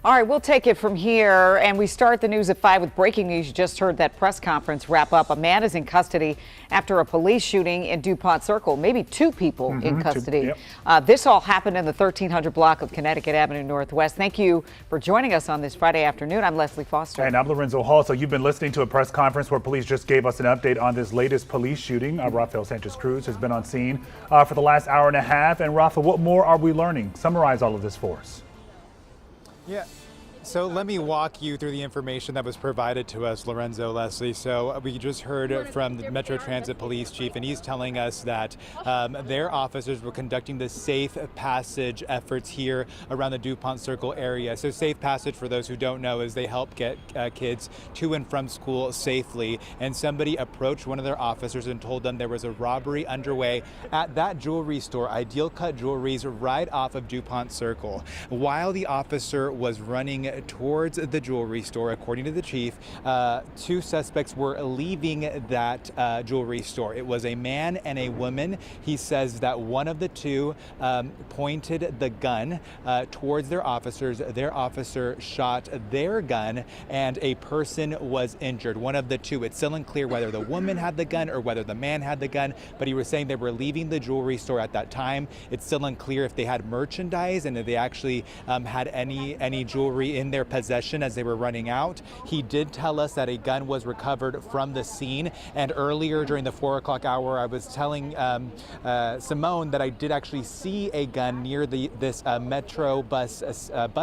All right, we'll take it from here, and we start the news at 5 with breaking news. You just heard that press conference wrap up. A man is in custody after a police shooting in Dupont Circle. Maybe two people in custody. This all happened in the 1300 block of Connecticut Avenue Northwest. Thank you for joining us on this Friday afternoon. I'm Leslie Foster. And I'm Lorenzo Hall. So you've been listening to a press conference where police just gave us an update on this latest police shooting. Rafael Sanchez-Cruz has been on scene for the last hour and a half. And Rafa, what more are we learning? Summarize all of this for us. Yeah. So let me walk you through the information that was provided to us, Lorenzo, Leslie. So we just heard from the Metro Transit Police Chief, and he's telling us that their officers were conducting the safe passage efforts here around the Dupont Circle area. So safe passage, for those who don't know, is they help get kids to and from school safely. And somebody approached one of their officers and told them there was a robbery underway at that jewelry store, Ideal Cut Jewelry's, right off of Dupont Circle. While the officer was running towards the jewelry store, according to the chief, two suspects were leaving that jewelry store. It was a man and a woman. He says that one of the two pointed the gun towards their officers. Their officer shot their gun, and a person was injured. One of the two. It's still unclear whether the woman had the gun or whether the man had the gun, but he was saying they were leaving the jewelry store at that time. It's still unclear if they had merchandise and if they actually had any jewelry in their possession as they were running out. He did tell us that a gun was recovered from the scene, and earlier during the 4 o'clock hour I was telling Simone that I did actually see a gun near this Metro bus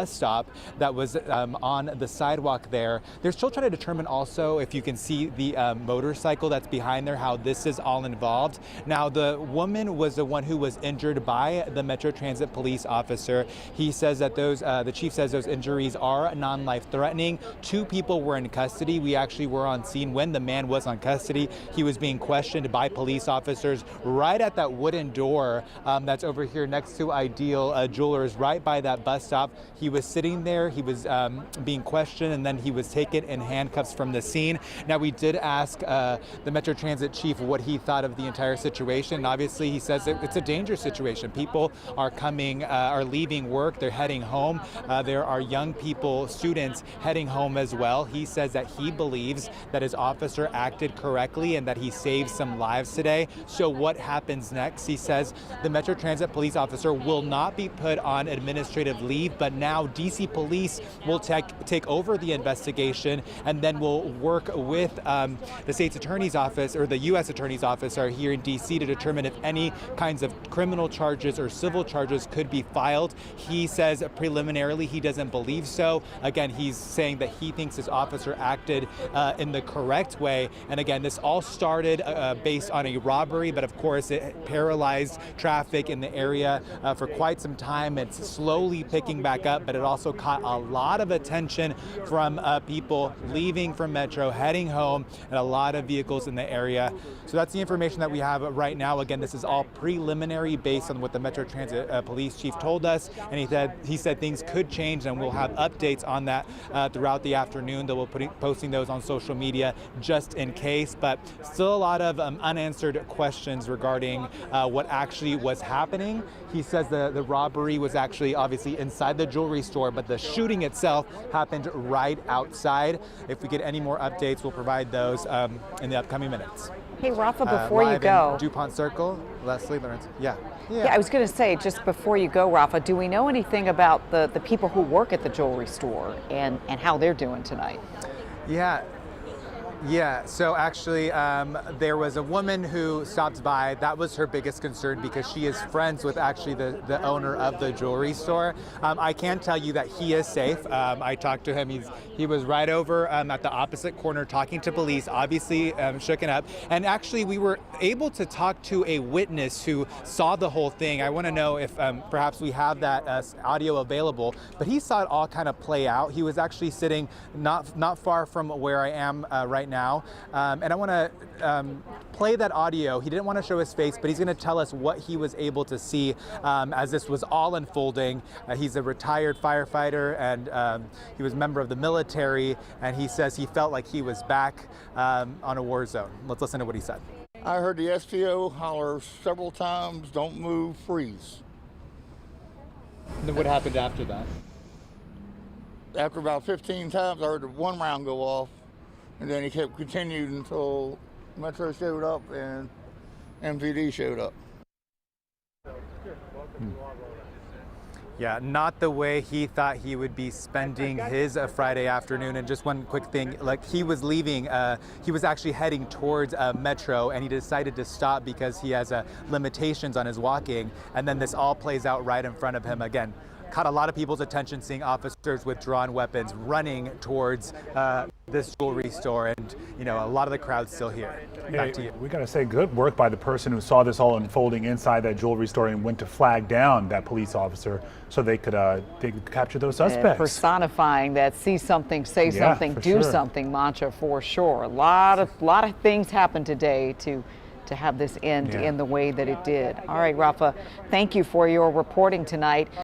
stop that was on the sidewalk there. They're still trying to determine also if you can see the motorcycle that's behind there, how this is all involved. Now, the woman was the one who was injured by the Metro Transit police officer. He says that the chief says those injuries are non-life threatening. Two people were in custody. We actually were on scene when the man was on custody. He was being questioned by police officers right at that wooden door that's over here next to Ideal Jewelers, right by that bus stop. He was sitting there. He was being questioned, and then he was taken in handcuffs from the scene. Now, we did ask the Metro Transit chief what he thought of the entire situation. Obviously, he says it's a dangerous situation. People are leaving work. They're heading home. There are young people, students heading home as well. He says that he believes that his officer acted correctly and that he saved some lives today. So what happens next? He says the Metro Transit police officer will not be put on administrative leave, but now DC police will take over the investigation, and then will work with the state's attorney's office, or the U.S. attorney's office are here in DC, to determine if any kinds of criminal charges or civil charges could be filed. He says preliminarily he doesn't believe so. Again, he's saying that he thinks his officer acted in the correct way. And again, this all started based on a robbery, but of course it paralyzed traffic in the area for quite some time. It's slowly picking back up, but it also caught a lot of attention from people leaving from Metro, heading home, and a lot of vehicles in the area. So that's the information that we have right now. Again, this is all preliminary based on what the Metro Transit police chief told us, and he said things could change, and we'll have updates on that throughout the afternoon. They will be posting those on social media just in case, but still a lot of unanswered questions regarding what actually was happening. He says the robbery was actually obviously inside the jewelry store, but the shooting itself happened right outside. If we get any more updates, we'll provide those in the upcoming minutes. Hey, Rafa, before you go. Dupont Circle, Leslie, Lorenzo. Yeah, I was going to say, just before you go, Rafa, do we know anything about the people who work at the jewelry store and how they're doing tonight? Yeah, so actually there was a woman who stopped by. That was her biggest concern because she is friends with actually the owner of the jewelry store. I can tell you that he is safe. I talked to him. He was right over at the opposite corner talking to police, obviously shooken up. And actually we were able to talk to a witness who saw the whole thing. I want to know if perhaps we have that audio available, but he saw it all kind of play out. He was actually sitting not far from where I am right now. And I want to play that audio. He didn't want to show his face, but he's going to tell us what he was able to see as this was all unfolding. He's a retired firefighter, and he was a member of the military, and he says he felt like he was back on a war zone. Let's listen to what he said. I heard the STO holler several times, "Don't move, freeze." And then what happened after that? after about 15 times, I heard one round go off, and then he kept continued until Metro showed up and MVD showed up. Yeah, not the way he thought he would be spending his Friday afternoon. And just one quick thing, like he was leaving, he was actually heading towards Metro, and he decided to stop because he has limitations on his walking. And then this all plays out right in front of him again. Caught a lot of people's attention seeing officers with drawn weapons running towards this jewelry store, and a lot of the crowd's still here. Back to you. We got to say, good work by the person who saw this all unfolding inside that jewelry store and went to flag down that police officer so they could capture those suspects. Personifying that see something, say something, do something mantra for sure. A lot of things happened today to have this end in the way that it did. All right, Rafa, thank you for your reporting tonight.